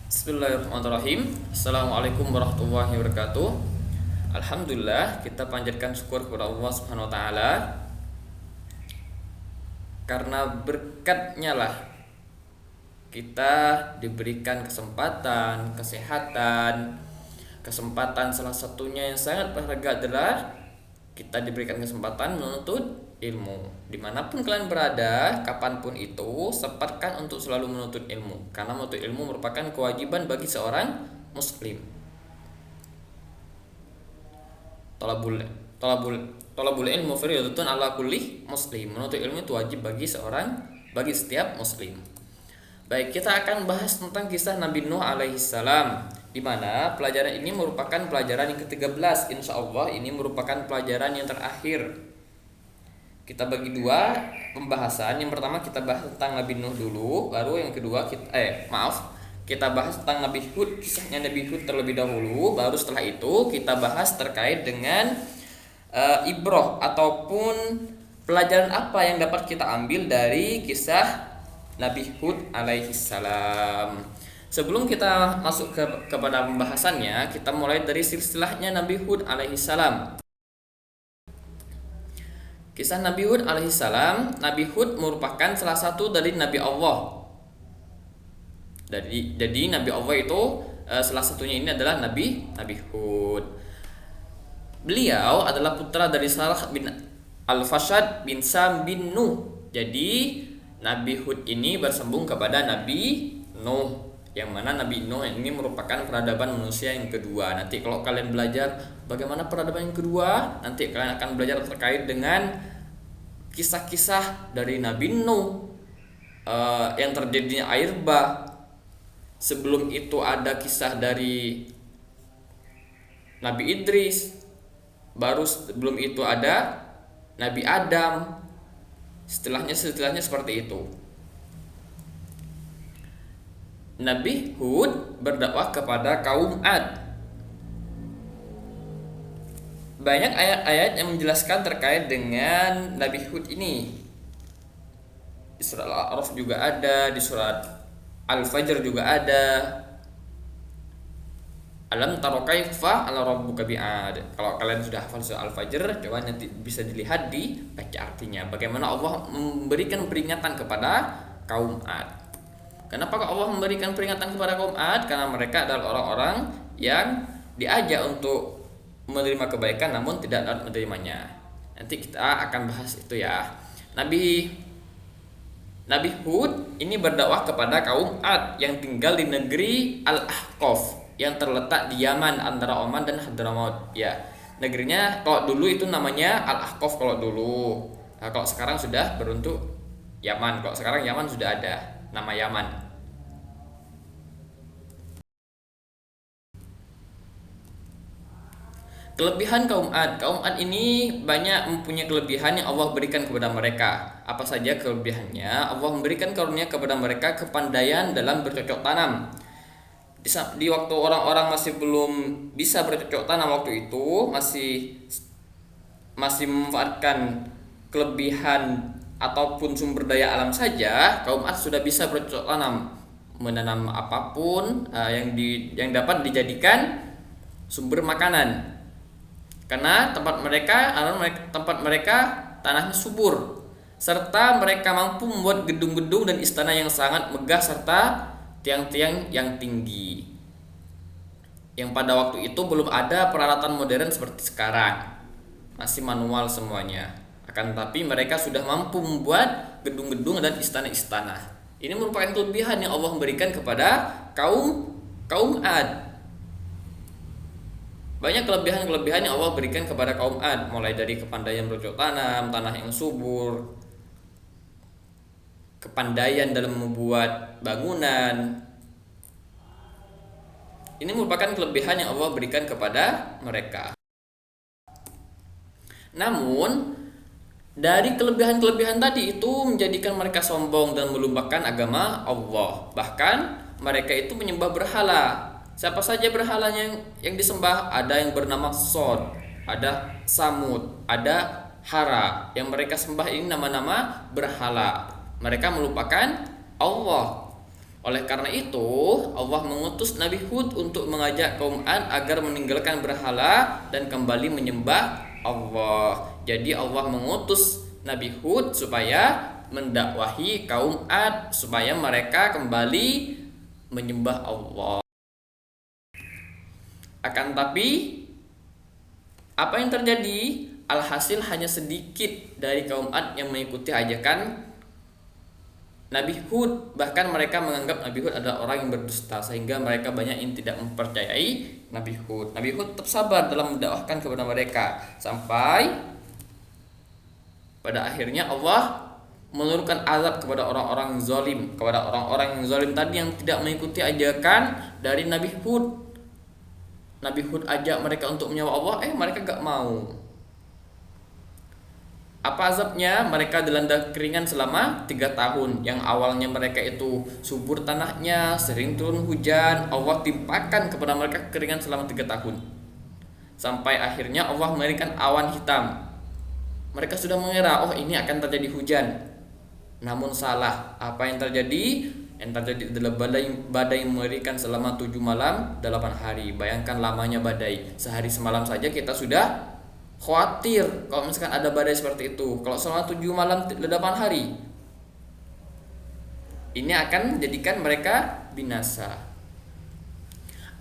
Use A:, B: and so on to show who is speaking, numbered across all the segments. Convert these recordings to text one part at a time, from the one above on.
A: Bismillahirrahmanirrahim. Assalamualaikum warahmatullahi wabarakatuh. Alhamdulillah, kita panjatkan syukur kepada Allah Subhanahu wa taala karena berkatnya lah kita diberikan kesempatan salah satunya yang sangat berharga adalah kita diberikan kesempatan menuntut ilmu. Dimanapun kalian berada, kapanpun itu, sempatkan untuk selalu menuntut ilmu, karena menuntut ilmu merupakan kewajiban bagi seorang muslim. Talabul talabul talabul ilmu fardhatun ala kulli muslim. Menuntut ilmu itu wajib bagi setiap muslim. Baik, kita akan bahas tentang kisah Nabi Nuh alaihi salam, di mana pelajaran ini merupakan pelajaran yang ke-13. Insya Allah ini merupakan pelajaran yang terakhir. Kita bagi dua pembahasan. Yang pertama kita bahas tentang Nabi Nuh dulu, baru yang kedua kita bahas tentang Nabi Hud, kisahnya Nabi Hud terlebih dahulu, baru setelah itu kita bahas terkait dengan ibroh ataupun pelajaran apa yang dapat kita ambil dari kisah Nabi Hud alaihi salam. Sebelum kita masuk kepada pembahasannya, kita mulai dari silsilahnya Nabi Hud alaihi salam. Kisah Nabi Hud alaihi salam, Nabi Hud merupakan salah satu dari Nabi Allah. Jadi Nabi Allah itu salah satunya ini adalah Nabi Hud. Beliau adalah putra dari Salah bin Al-Fashad bin Sam bin Nuh. Jadi Nabi Hud ini bersambung kepada Nabi Nuh, yang mana Nabi Nuh ini merupakan peradaban manusia yang kedua. Nanti kalau kalian belajar bagaimana peradaban yang kedua, nanti kalian akan belajar terkait dengan kisah-kisah dari Nabi Nuh, yang terjadinya air bah. Sebelum itu ada kisah dari Nabi Idris, baru sebelum itu ada Nabi Adam. Setelahnya seperti itu. Nabi Hud berdakwah kepada kaum Ad. Banyak ayat-ayat yang menjelaskan terkait dengan Nabi Hud ini. Di surat Al-A'raf juga ada, di surat Al-Fajr juga ada. Alam taro kaifa ala rabbuka bi'ad. Kalau kalian sudah hafal surah Al-Fajr, coba nanti bisa dilihat di baca artinya. Bagaimana Allah memberikan peringatan kepada kaum Ad. Kenapa Allah memberikan peringatan kepada kaum Ad? Karena mereka adalah orang-orang yang diajak untuk menerima kebaikan namun tidak dapat menerimanya. Nanti kita akan bahas itu ya. Nabi Hud ini berdakwah kepada kaum Ad yang tinggal di negeri Al-Ahqaf yang terletak di Yaman antara Oman dan Hadramaut. Ya, negerinya kalau dulu itu namanya Al-Ahqaf kalau dulu. Nah, kalau sekarang sudah berbentuk Yaman. Kalau sekarang Yaman sudah ada nama Yaman. Kelebihan kaum Ad. Kaum Ad ini banyak mempunyai kelebihan yang Allah berikan kepada mereka. Apa saja kelebihannya? Allah memberikan karunia kepada mereka kepandaian dalam bercocok tanam. Di waktu orang-orang masih belum bisa bercocok tanam waktu itu, masih memanfaatkan kelebihan ataupun sumber daya alam saja, kaum Ad sudah bisa bercocok tanam, menanam apapun yang dapat dijadikan sumber makanan. Karena tempat mereka tanahnya subur, serta mereka mampu membuat gedung-gedung dan istana yang sangat megah serta tiang-tiang yang tinggi. Yang pada waktu itu belum ada peralatan modern seperti sekarang. Masih manual semuanya. Akan tetapi mereka sudah mampu membuat gedung-gedung dan istana-istana. Ini merupakan kelebihan yang Allah memberikan kepada kaum Ad. Banyak kelebihan-kelebihan yang Allah berikan kepada kaum Ad, mulai dari kepandaian bercocok tanam, tanah yang subur, kepandaian dalam membuat bangunan. Ini merupakan kelebihan yang Allah berikan kepada mereka. Namun dari kelebihan-kelebihan tadi itu menjadikan mereka sombong dan melupakan agama Allah. Bahkan mereka itu menyembah berhala. Siapa saja berhalanya yang disembah? Ada yang bernama Sod, ada Samud, ada Hara. Yang mereka sembah ini nama-nama berhala. Mereka melupakan Allah. Oleh karena itu, Allah mengutus Nabi Hud untuk mengajak kaum Ad agar meninggalkan berhala dan kembali menyembah Allah. Jadi Allah mengutus Nabi Hud supaya mendakwahi kaum Ad supaya mereka kembali menyembah Allah. Akan tapi apa yang terjadi? Alhasil hanya sedikit dari kaum Ad yang mengikuti ajakan Nabi Hud, bahkan mereka menganggap Nabi Hud adalah orang yang berdusta sehingga mereka banyak yang tidak mempercayai Nabi Hud. Nabi Hud tetap sabar dalam mendakwahkan kepada mereka sampai pada akhirnya Allah menurunkan azab kepada orang-orang zalim, kepada orang-orang yang zalim tadi yang tidak mengikuti ajakan dari Nabi Hud. Nabi Hud ajak mereka untuk menyembah Allah, mereka gak mau. Apa azabnya? Mereka dilanda keringan selama 3 tahun. Yang awalnya mereka itu subur tanahnya, sering turun hujan, Allah timpakan kepada mereka keringan selama 3 tahun. Sampai akhirnya Allah memberikan awan hitam. Mereka sudah mengira, ini akan terjadi hujan. Namun salah. Apa yang terjadi? Yang terjadi adalah badai mengerikan selama 7 malam 8 hari. Bayangkan lamanya badai. Sehari semalam saja kita sudah khawatir kalau misalkan ada badai seperti itu. Kalau selama 7 malam 8 hari, ini akan menjadikan mereka binasa.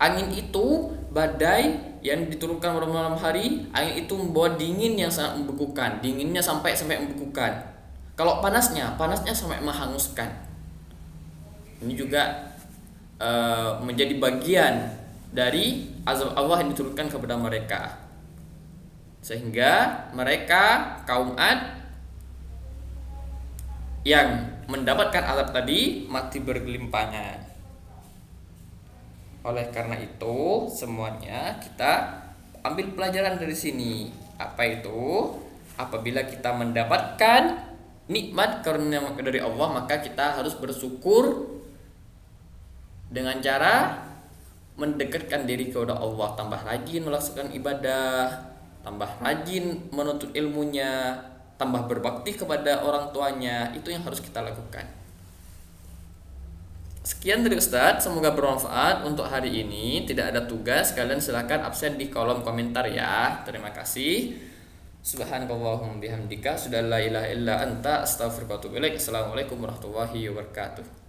A: Angin itu, badai yang diturunkan pada malam hari, angin itu membawa dingin yang sangat membekukan. Dinginnya sampai membekukan. Kalau panasnya sampai menghanguskan. Ini juga menjadi bagian dari azab Allah yang diturunkan kepada mereka. Sehingga mereka kaum Ad yang mendapatkan azab tadi mati bergelimpangan. Oleh karena itu, semuanya kita ambil pelajaran dari sini. Apa itu? Apabila kita mendapatkan nikmat karunia dari Allah, maka kita harus bersyukur dengan cara mendekatkan diri kepada Allah, tambah rajin melaksanakan ibadah, tambah rajin menuntut ilmunya, tambah berbakti kepada orang tuanya. Itu yang harus kita lakukan. Sekian dari Ustadz, semoga bermanfaat untuk hari ini. Tidak ada tugas, kalian silahkan absen di kolom komentar ya. Terima kasih. Subhanakallahumma bihamdika, asyhadu an la ilaha illa anta, astaghfiruka wa atubu ilaik. Assalamualaikum warahmatullahi wabarakatuh.